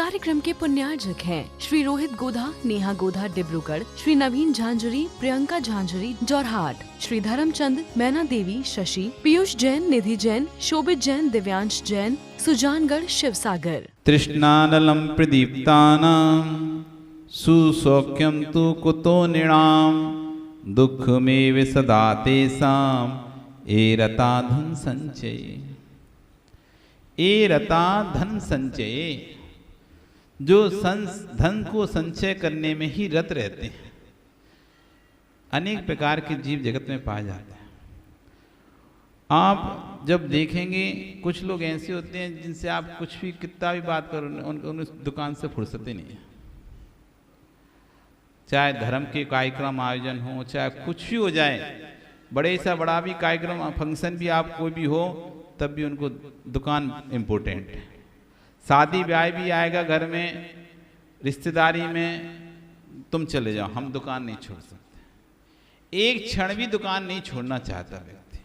कार्यक्रम के पुण्यार्जक हैं श्री रोहित गोधा, नेहा गोधा डिब्रूगढ़, श्री नवीन झांझरी, प्रियंका झांझरी जोरहाट, श्री धर्मचंद, मैना देवी, शशि, पीयूष जैन, निधि जैन, शोभित जैन, दिव्यांश जैन, सुजानगढ़, शिवसागर। तृष्णानलं प्रदीप्तानां सुसौख्यं तु कुतो नृणां दुःखमेव सदा तेषां एरता धन संचये। एरता धन संचये, जो धन को संचय करने में ही रत रहते हैं। अनेक प्रकार के जीव जगत में पाए जाते हैं। आप जब देखेंगे कुछ लोग ऐसे होते हैं जिनसे आप कुछ भी कितना भी बात करो उन दुकान से फुर्सत ही नहीं है। चाहे धर्म के कार्यक्रम आयोजन हो, चाहे कुछ भी हो जाए, बड़े सा बड़ा भी कार्यक्रम फंक्शन भी आप कोई भी हो, तब भी उनको दुकान इम्पोर्टेंट है। शादी ब्याह भी आएगा घर में, रिश्तेदारी में, तुम चले जाओ, हम दुकान नहीं छोड़ सकते। एक क्षण भी दुकान नहीं छोड़ना चाहता व्यक्ति।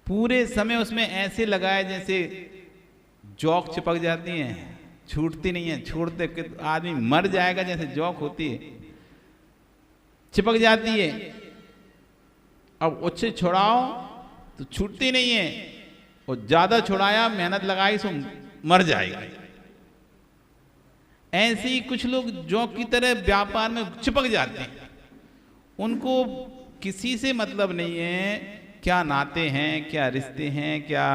पूरे समय उसमें ऐसे लगाए जैसे जौक चिपक जाती हैं, छूटती नहीं है। छोड़ते आदमी मर जाएगा, जैसे जौक होती है चिपक जाती है। अब उससे छुड़ाओ तो छूटती नहीं है, और ज्यादा छुड़ाया, मेहनत लगाई सो मर जाएगा। ऐसे ही कुछ लोग जौक की तरह व्यापार में चिपक जाते हैं। उनको किसी से मतलब नहीं है, क्या नाते हैं, क्या रिश्ते हैं, क्या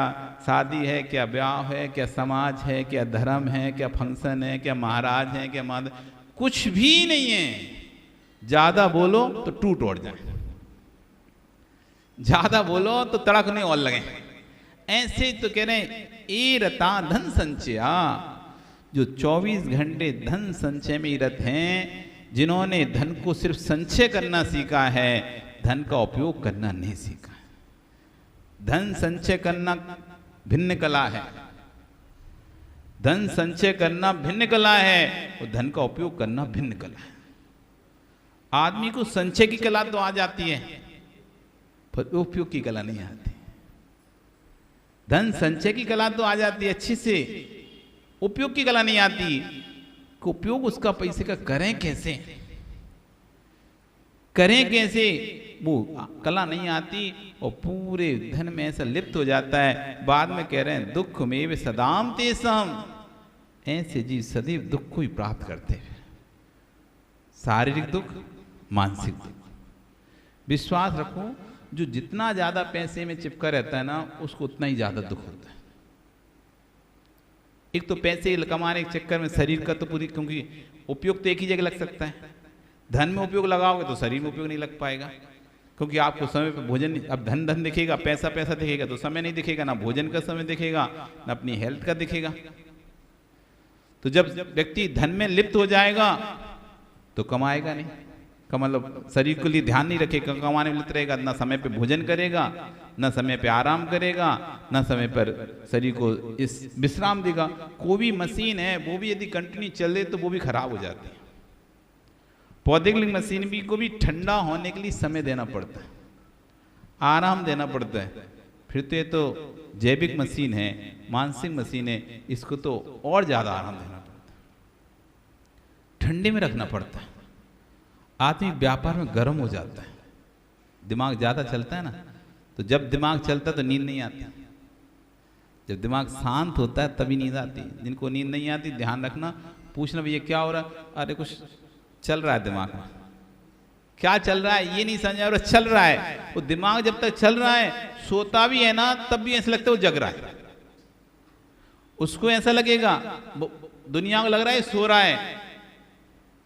शादी है, क्या ब्याह है, क्या समाज है, क्या धर्म है, क्या फंक्शन है, क्या महाराज है, क्या माता, कुछ भी नहीं है। ज्यादा बोलो तो टूट ओढ़ जाए, ज्यादा बोलो तो तड़कने और लगे। ऐसे तो कह रहे हैं एरता धन संचया, जो 24 घंटे धन संचय में रत हैं, जिन्होंने धन को सिर्फ संचय करना सीखा है, धन का उपयोग करना नहीं सीखा। धन संचय करना भिन्न कला है, धन संचय करना भिन्न कला है, और धन का उपयोग करना भिन्न कला है। आदमी को संचय की कला तो आ जाती है, पर उपयोग की कला नहीं आती। धन संचय की कला तो आ जाती है अच्छी से, उपयोग की कला नहीं आती। उपयोग उसका पैसे का करें कैसे, करें कैसे, वो कला नहीं आती, और पूरे धन में ऐसा लिप्त हो जाता है। बाद में कह रहे हैं दुख में सदाम तेसम, ऐसे जी सदैव दुख को ही प्राप्त करते हैं। शारीरिक दुख, मानसिक दुख। विश्वास रखो, जो जितना ज्यादा पैसे में चिपका रहता है ना, उसको उतना ही ज्यादा दुख होता है। एक तो पैसे कमाने के चक्कर में शरीर का तो पूरी, क्योंकि उपयोग तो एक ही जगह लग सकता है। धन में उपयोग लगाओगे तो शरीर में उपयोग नहीं लग पाएगा, क्योंकि आपको समय पर भोजन, अब धन धन दिखेगा, पैसा पैसा दिखेगा तो समय नहीं दिखेगा, ना भोजन का समय दिखेगा, ना अपनी हेल्थ का दिखेगा। तो जब व्यक्ति धन में लिप्त हो जाएगा तो कमाएगा नहीं, मतलब शरीर के लिए ध्यान नहीं रखेगा, कमाने में लिप्त रहेगा, ना समय पे भोजन करेगा, ना समय पे आराम करेगा, ना समय पर शरीर को इस विश्राम देगा। कोई भी मशीन है, वो भी यदि कंटिन्यू चले तो वो भी खराब हो जाती है। पौधों मशीन भी को भी ठंडा होने के लिए समय देना पड़ता है, आराम देना पड़ता है। फिर तो ये तो जैविक मशीन है, मानसिक मशीन है, इसको तो और ज्यादा आराम देना पड़ता है, ठंडे में रखना पड़ता है। आदमी व्यापार में गर्म हो जाता है, दिमाग ज्यादा चलता है ना, तो जब दिमाग चलता है तो नींद नहीं आती। जब दिमाग शांत होता है तभी नींद आती। जिनको नींद नहीं आती, ध्यान रखना, पूछना भैया क्या हो रहा है, अरे कुछ चल रहा है दिमाग में। क्या चल रहा है ये नहीं समझा, और चल रहा है। वो दिमाग जब तक चल रहा है, सोता भी है ना, तब भी ऐसा लगता है वो जग रहा है। उसको ऐसा लगेगा, दुनिया को लग रहा है सो रहा है,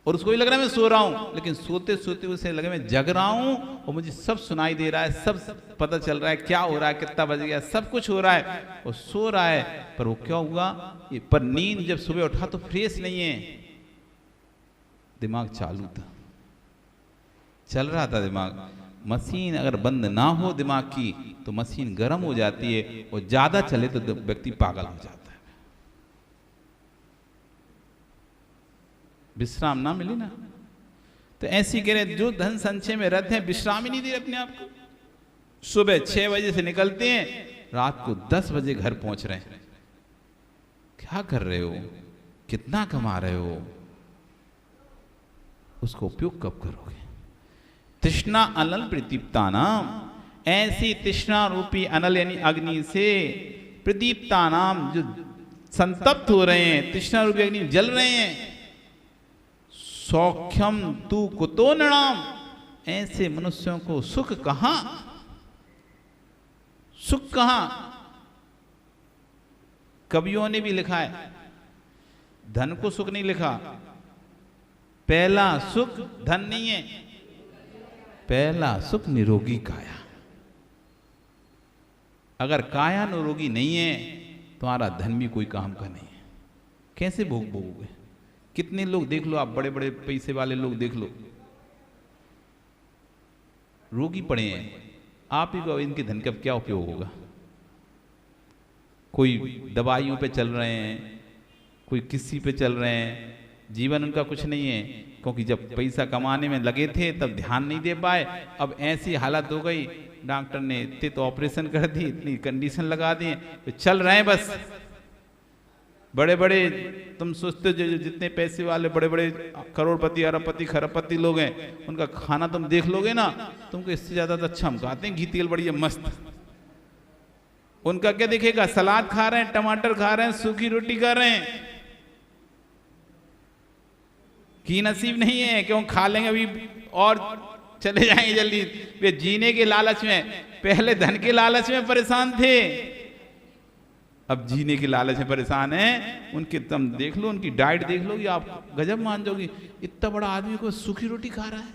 और उसको भी लग रहा है मैं सो रहा हूं, लेकिन सोते सोते उसे लगे मैं जग रहा हूं, और मुझे सब सुनाई दे रहा है, सब पता चल रहा है क्या हो रहा है, कितना बज गया, सब कुछ हो रहा है, और सो रहा है। पर वो क्या हुआ, पर नींद जब सुबह उठा तो फ्रेश नहीं है, दिमाग चालू था, चल रहा था दिमाग। मशीन अगर बंद ना हो दिमाग की, तो मशीन गर्म हो जाती है, और ज्यादा चले तो व्यक्ति पागल हो जाता है। विश्राम ना मिली ना, तो ऐसी कह रहे जो धन संचय में रत हैं, विश्राम ही नहीं दे अपने आप को। सुबह 6 बजे से निकलते हैं, रात को 10 बजे घर पहुंच रहे हैं। क्या कर रहे हो, कितना कमा रहे हो, उसको उपयोग कब करोगे? तृष्णा अनल प्रदीप्ता नाम, ऐसी तृष्णा रूपी अनल यानी अग्नि से प्रदीप्ता नाम जो संतप्त हो रहे हैं, तृष्णा रूपी अग्नि जल रहे हैं, सौख्यम तू कुतो नृणाम, ऐसे मनुष्यों को सुख कहां, सुख कहां? कवियों ने भी लिखा है, धन को सुख नहीं लिखा, पहला सुख धन नहीं है, पहला सुख निरोगी काया। अगर काया निरोगी नहीं है, तुम्हारा धन भी कोई काम का नहीं है, कैसे भोग भोगोगे? कितने लोग देख लो आप, बड़े बड़े पैसे वाले लोग देख लो, रोगी पड़े हैं, आप ही को इनके धन का क्या उपयोग होगा? कोई दवाइयों पे चल रहे हैं, कोई किसी पे चल रहे हैं, जीवन उनका कुछ नहीं है, क्योंकि जब पैसा कमाने में लगे थे तब ध्यान नहीं दे पाए। अब ऐसी हालत हो गई, डॉक्टर ने इतने तो ऑपरेशन कर दी, इतनी कंडीशन लगा दी, तो चल रहे हैं बस। बड़े बड़े तुम सोचते हो जो जितने पैसे वाले बड़े बड़े करोड़पति अरबपति खरबपति लोग हैं, उनका खाना तुम देख लोगे ना, तुमको इससे ज्यादा तो अच्छा हम खाते हैं, घी तेल बढ़िया मस्त। उनका क्या दिखेगा? सलाद खा रहे हैं, टमाटर खा रहे हैं, सूखी रोटी खा रहे हैं। की नसीब नहीं है, क्यों खा लेंगे अभी और चले जाएंगे जल्दी। वे जीने के लालच में, पहले धन के लालच में परेशान थे, अब जीने के लालच में परेशान हैं। उनके तुम देख लो, उनकी डाइट देख लो, आप गजब मान जाओगी। इतना बड़ा आदमी को सूखी रोटी खा रहा है,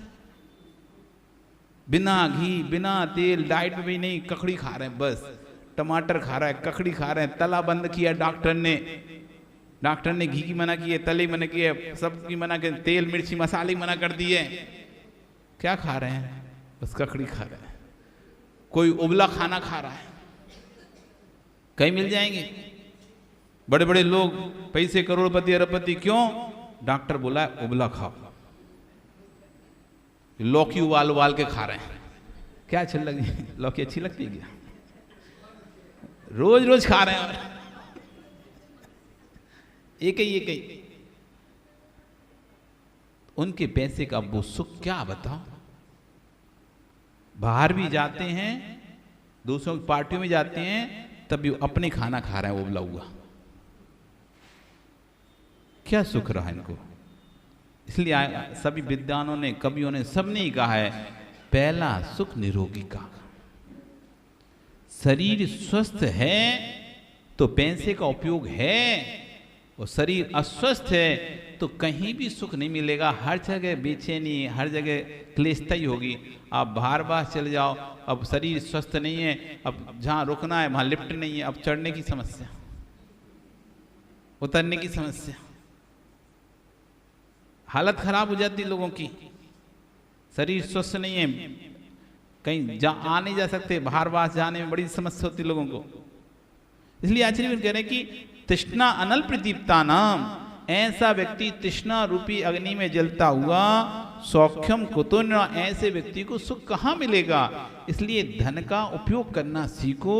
बिना घी बिना तेल, डाइट में भी नहीं, ककड़ी खा रहे हैं बस, टमाटर खा रहा है, ककड़ी खा रहे हैं, तला बंद किया डॉक्टर ने। डॉक्टर ने घी की मना की है, तले मना की है, सब की मना की, तेल मिर्ची मसाले मना कर दिए। क्या खा रहे हैं? बस ककड़ी खा रहे हैं। कोई उबला खाना खा रहा है, कहीं मिल जाएंगे बड़े बड़े लोग, पैसे करोड़पति अरबपति, क्यों? डॉक्टर बोला है उबला खाओ, लौकी उबाल उबाल के खा रहे हैं। क्या अच्छी लगी? लौकी अच्छी लगती है क्या? रोज रोज खा रहे हैं, एक ही। उनके पैसे का वो सुख क्या बताओ? बाहर भी जाते हैं, दूसरों की पार्टियों में जाते हैं, तब भी अपने खाना खा रहे हैं उबला हुआ। क्या सुख रहा इनको? इसलिए सभी विद्वानों ने, कवियों ने, सबने ही कहा है, पहला सुख निरोगी का। शरीर स्वस्थ है तो पैसे का उपयोग है, और शरीर अस्वस्थ है तो कहीं भी सुख नहीं मिलेगा। हर जगह बेचैनी, हर जगह क्लेशता ही होगी। आप बाहर बाहर चले जाओ, अब शरीर स्वस्थ नहीं है, अब जहाँ रुकना है वहाँ लिफ्ट नहीं है, अब चढ़ने की समस्या, उतरने की समस्या, हालत खराब हो जाती है लोगों की। शरीर स्वस्थ नहीं है, कहीं आ नहीं जा सकते, बाहर बाहर जाने में बड़ी समस्या होती है लोगों को। इसलिए आचार्य कह रहे हैं कि तृष्णा अनल प्रदीप्ता नाम, ऐसा व्यक्ति तृष्णा रूपी अग्नि में जलता हुआ, सौख्यम कुतो न, ऐसे व्यक्ति को सुख कहाँ मिलेगा? इसलिए धन का उपयोग करना सीखो,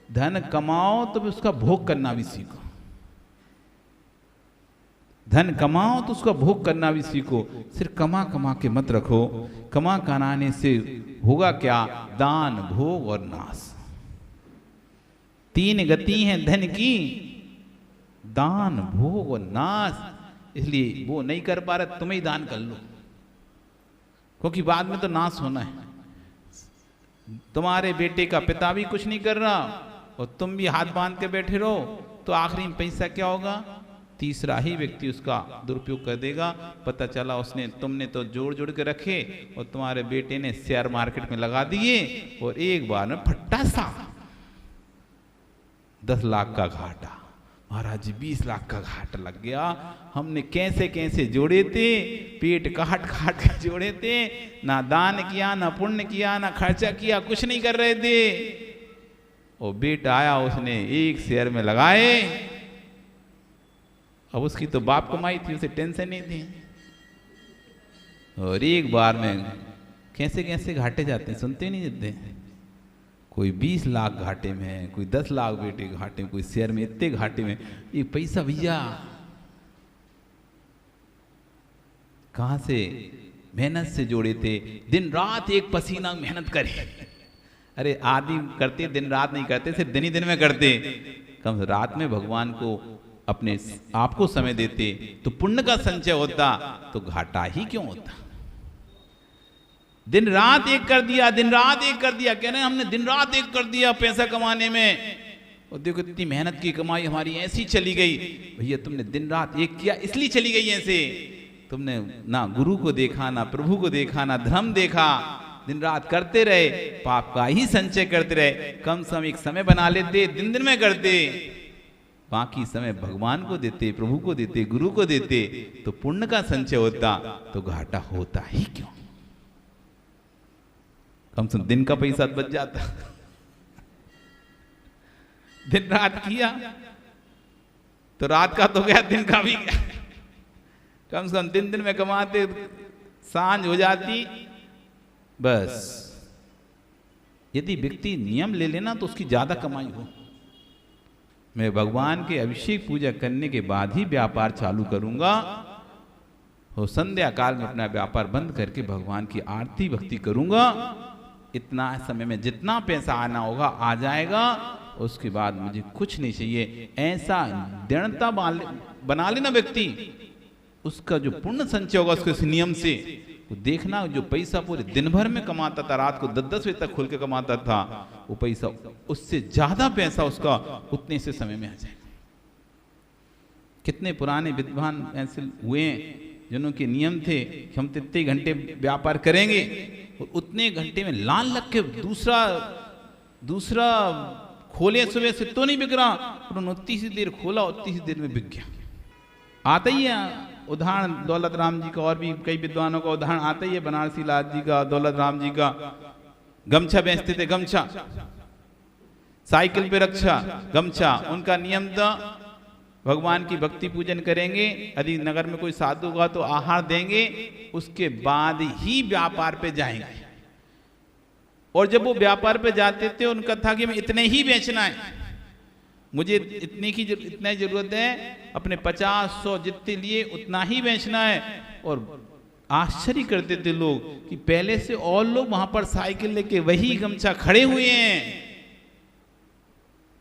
धन कमाओ तो उसका भोग करना भी सीखो। धन कमाओ तो उसका भोग करना भी सीखो। सिर्फ कमा कमा के मत रखो, कमा कमाने से होगा क्या? दान, भोग और नाश। तीन गति हैं धन की, दान, भोग और नाश। इसलिए वो नहीं कर पा रहे, तुम्हें ही दान कर लो, क्योंकि बाद में तो नाश होना है। तुम्हारे बेटे का पिता भी कुछ नहीं कर रहा और तुम भी हाथ बांध के बैठे रहो, तो आखिरी में पैसा क्या होगा? तीसरा ही व्यक्ति उसका दुरुपयोग कर देगा। पता चला उसने, तुमने तो जोड़ जोड़ के रखे और तुम्हारे बेटे ने शेयर मार्केट में लगा दिए, और एक बार में फट्टा सा 10 लाख का घाटा। महाराज जी 20 लाख का घाटा लग गया। हमने कैसे कैसे जोड़े थे, पेट काट काट के जोड़े थे, ना दान किया, ना पुण्य किया, ना खर्चा किया, कुछ नहीं कर रहे थे। और बेटा आया, उसने एक शेयर में लगाए। अब उसकी तो बाप कमाई थी, उसे टेंशन नहीं थी। और एक बार में कैसे कैसे घाटे जाते हैं, सुनते नहीं देते। कोई 20 लाख घाटे में है, कोई 10 लाख बेटे घाटे में, कोई शेयर में इतने घाटे में। ये पैसा भैया कहाँ से? मेहनत से जोड़े थे, दिन रात एक पसीना मेहनत करे। अरे आदि करते दिन रात नहीं करते, सिर्फ दिन ही दिन में करते। कम रात में भगवान को अपने आप को समय देते तो पुण्य का संचय होता, तो घाटा ही क्यों होता? दिन रात एक कर दिया, दिन रात एक कर दिया, कह रहे हैं हमने दिन रात एक कर दिया पैसा कमाने में, और देखो इतनी मेहनत की कमाई हमारी ऐसी चली गई। भैया तुमने दिन रात एक किया इसलिए चली गई ऐसे, तुमने ना गुरु को देखा, ना प्रभु को देखा, ना धर्म देखा, दिन रात करते रहे, पाप का ही संचय करते रहे। कम से कम एक समय बना लेते, दिन दिन में करते, बाकी समय भगवान को देते, प्रभु को देते, गुरु को देते, तो पुण्य का संचय होता, तो घाटा होता ही क्यों? कम से कम दिन का पैसा बच जाता। दिन रात किया तो रात का तो गया, दिन का भी गया। कम से कम दिन दिन में कमाते, सांझ हो जाती बस। यदि व्यक्ति नियम ले लेना तो उसकी ज्यादा कमाई हो। मैं भगवान के अभिषेक पूजा करने के बाद ही व्यापार चालू करूंगा, और संध्या काल में अपना व्यापार बंद करके भगवान की आरती भक्ति करूंगा। इतना समय में जितना पैसा आना होगा आ जाएगा, उसके बाद मुझे कुछ नहीं चाहिए। ऐसा दृढ़ता बना लेना व्यक्ति, उसका जो पुण्य संचय होगा उसके उस नियम से, वो देखना जो पैसा पूरे दिन भर में कमाता था, रात को 10-10 बजे तक खोल के कमाता था, वो पैसा उससे ज्यादा पैसा उसका उतने से समय में आ जाएगा। कितने पुराने विद्वान ऐसे हुए हैं जिन्हों के नियम थे कि हम इतने घंटे व्यापार करेंगे, और उतने घंटे में लान लग के दूसरा खोले सुबह से तो नहीं बिक रहा, और उतनी सी देर खोला उतनी सी देर में बिक गया। आता ही है उदाहरण दौलत राम जी का, और भी कई विद्वानों का उदाहरण आता ही है, बनारसी लाल जी का, दौलत राम जी का। गमछा बेचते थे, गमछा, साइकिल पे रक्षा, गमछा। उनका नियम था भगवान की भक्ति पूजन करेंगे, यदि नगर में कोई साधु होगा तो आहार देंगे, उसके बाद ही व्यापार पे जाएंगे। और जब वो व्यापार पे जाते थे उनका था कि मैं इतने ही बेचना है, मुझे इतने की इतना जरूरत है, अपने 50-100 जितने लिए उतना ही बेचना है। और आश्चर्य करते थे लोग कि पहले से और लोग वहां पर साइकिल लेके वही गमछा खड़े हुए हैं,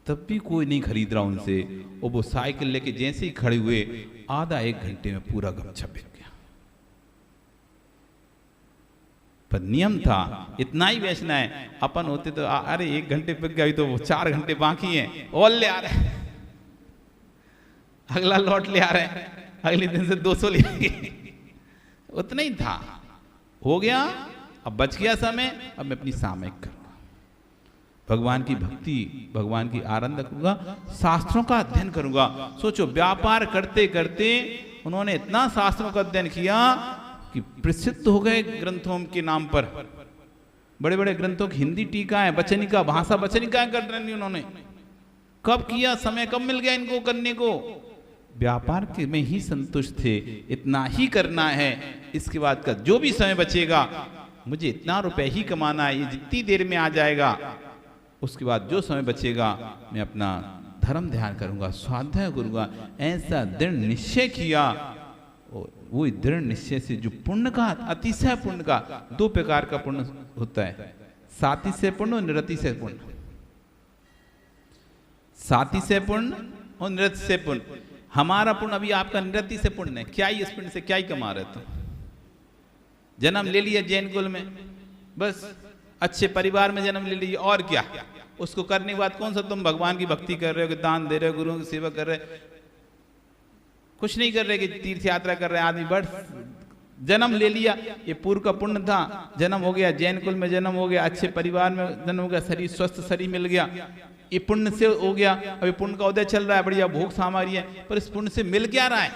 तब भी कोई नहीं खरीद रहा उनसे, और वो साइकिल लेके जैसे ही खड़े हुए आधा 1 घंटे में पूरा गमछा बिक गया। पर नियम था इतना ही बेचना है। अपन होते तो अरे 1 घंटे बिक गया, तो 4 घंटे बाकी हैं, और ले आ रहे हैं, अगला लॉट ले आ रहे हैं, अगले दिन से 200 ले आएंगे। उतना ही था, हो गया, अब बच गया समय, अब मैं अपनी सामयिक करूंगा, भगवान की भक्ति, भगवान की आराधना करूंगा, शास्त्रों का अध्ययन करूंगा। सोचो व्यापार करते करते उन्होंने इतना शास्त्रों का अध्ययन किया कि प्रसिद्ध हो गए ग्रंथों के नाम पर। बड़े बड़े ग्रंथों की हिंदी टीकाएं, वचनिका, भाषा वचनिकाएं कर रही उन्होंने। कब किया? समय कब मिल गया इनको करने को? व्यापार के में ही संतुष्ट थे, इतना ही करना है, इसके बाद का जो भी समय बचेगा मुझे इतना रुपए ही कमाना है, ये जितनी देर में आ जाएगा, उसके बाद जो समय बचेगा मैं अपना धर्म ध्यान करूंगा, स्वाध्याय करूंगा। ऐसा दृढ़ निश्चय किया। वो दृढ़ निश्चय से जो पुण्य का, अतिशय पुण्य का, 2 प्रकार का पुण्य होता है, सातिशय पुण्य और निरतिशय पुण्य। सातिशय पुण्य और निरतिशय पुण्य। हमारा पुण्य अभी आपका निरतिशय पुण्य है। क्या ही इस पुण्य से क्या ही कमा रहे थे? जन्म ले लिया जैन कुल में, बस अच्छे परिवार में जन्म ले लीजिए, और क्या? उसको करने के बाद कौन सा तुम भगवान की भक्ति कर रहे हो, कि दान दे रहे हो, गुरुओं की सेवा कर रहे हो, कुछ नहीं कर रहे, कि तीर्थ यात्रा कर रहे हैं आदमी। बस जन्म ले लिया, ये पूर्व का पुण्य था, जन्म हो गया, जैन कुल में जन्म हो गया, अच्छे परिवार में जन्म हो गया, शरीर स्वस्थ शरीर मिल गया, ये पुण्य से हो गया। अभी पुण्य का उदय चल रहा है, बढ़िया भोग सामग्री है, पर इस पुण्य से मिल क्या रहा है?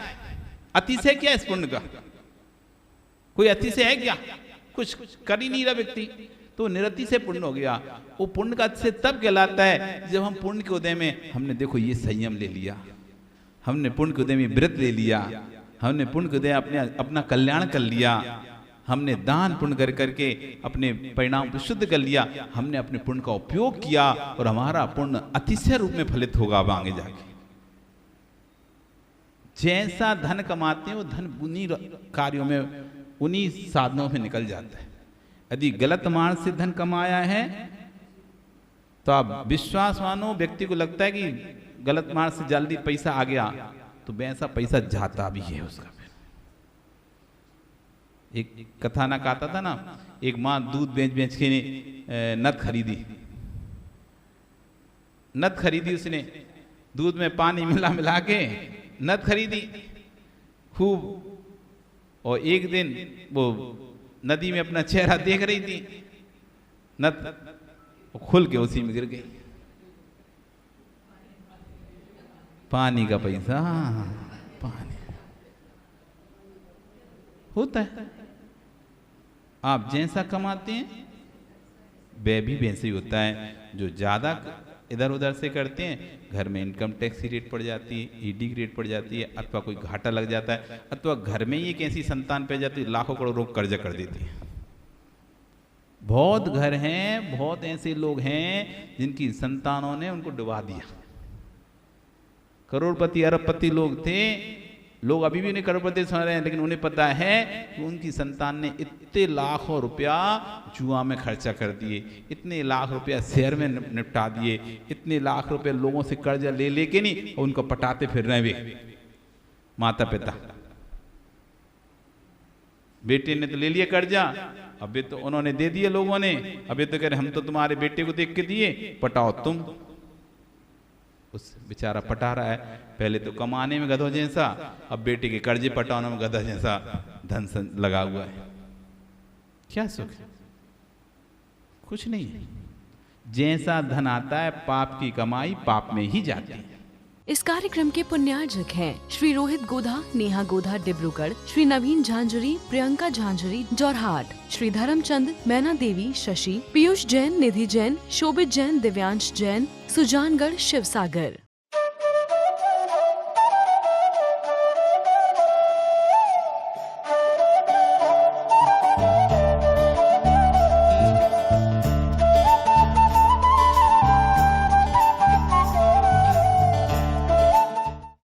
अतिशय क्या है इस पुण्य का? कोई अतिशय है क्या? कुछ कर ही नहीं रहा व्यक्ति, तो निरति से पुण्य हो गया। वो पुण्य का अतिशय तब कहलाता है जब हम पुण्य के उदय में हमने देखो ये संयम ले लिया, हमने पुण्य के उदय में व्रत ले लिया, हमने पुण्य के उदय अपना कल्याण कर लिया, हमने दान पुण्य कर करके अपने परिणाम को शुद्ध कर लिया, हमने अपने पुण्य का उपयोग किया, और हमारा पुण्य अतिशय रूप में फलित होगा अब आगे जाके। जैसा धन कमाते हैं वो धन उन्हीं कार्यों में, उन्हीं साधनों में निकल जाता है। यदि गलत मार्ग से धन कमाया है तो आप विश्वास मानो, व्यक्ति को लगता है कि गलत मार्ग से जल्दी पैसा आ गया, तो वैसा पैसा जाता भी है उसका। एक कथानक आता था ना, एक माँ दूध बेच बेच के नद खरीदी। नद खरीदी उसने, दूध में पानी मिला मिला के नद खरीदी खूब। और एक दिन वो नदी में अपना चेहरा देख रही थी, नद खुल के उसी में गिर गई। पानी का पैसा, पानी होता है। आप जैसा कमाते हैं वह भी वैसे ही होता है। जो ज़्यादा इधर उधर से करते हैं, घर में इनकम टैक्स की रेट पड़ जाती है, ईडी की रेट पड़ जाती है, अथवा कोई घाटा लग जाता है, अथवा घर में ही एक ऐसी संतान पै जाती है लाखों करोड़ों कर्जा कर देती है। बहुत घर हैं, बहुत ऐसे लोग हैं जिनकी संतानों ने उनको डुबा दिया। करोड़पति अरबपति लोग थे, लोग अभी भी उन्हें करोड़पति समझ रहे हैं, लेकिन उन्हें पता है कि उनकी संतान ने इतने लाखों रुपया जुआ में खर्चा कर दिए, इतने लाख रुपया शेयर में निपटा दिए, इतने लाख रुपए लोगों से कर्जा ले लेके नहीं, और उनको पटाते फिर रहे वे माता पिता। बेटे ने तो ले लिया कर्जा, अभी तो उन्होंने दे दिए लोगों ने, अभी तो कह रहे हम तो तुम्हारे बेटे को देख के दिए, पटाओ तुम। उस बेचारा पटा रहा है, पहले तो कमाने में गधा जैसा, अब बेटे के कर्जे पटाने में गधा जैसा धन लगा हुआ है। क्या सुख है? कुछ नहीं है। जैसा धन आता है पाप की कमाई पाप में ही जाती है। इस कार्यक्रम के पुण्यार्जक हैं श्री रोहित गोधा, नेहा गोधा डिब्रूगढ़, श्री नवीन झांझरी, प्रियंका झांझरी जोरहाट, श्री धर्मचंद, मैना देवी शशि, पीयूष जैन, निधि जैन, शोभित जैन, दिव्यांश जैन, सुजानगढ़ शिवसागर।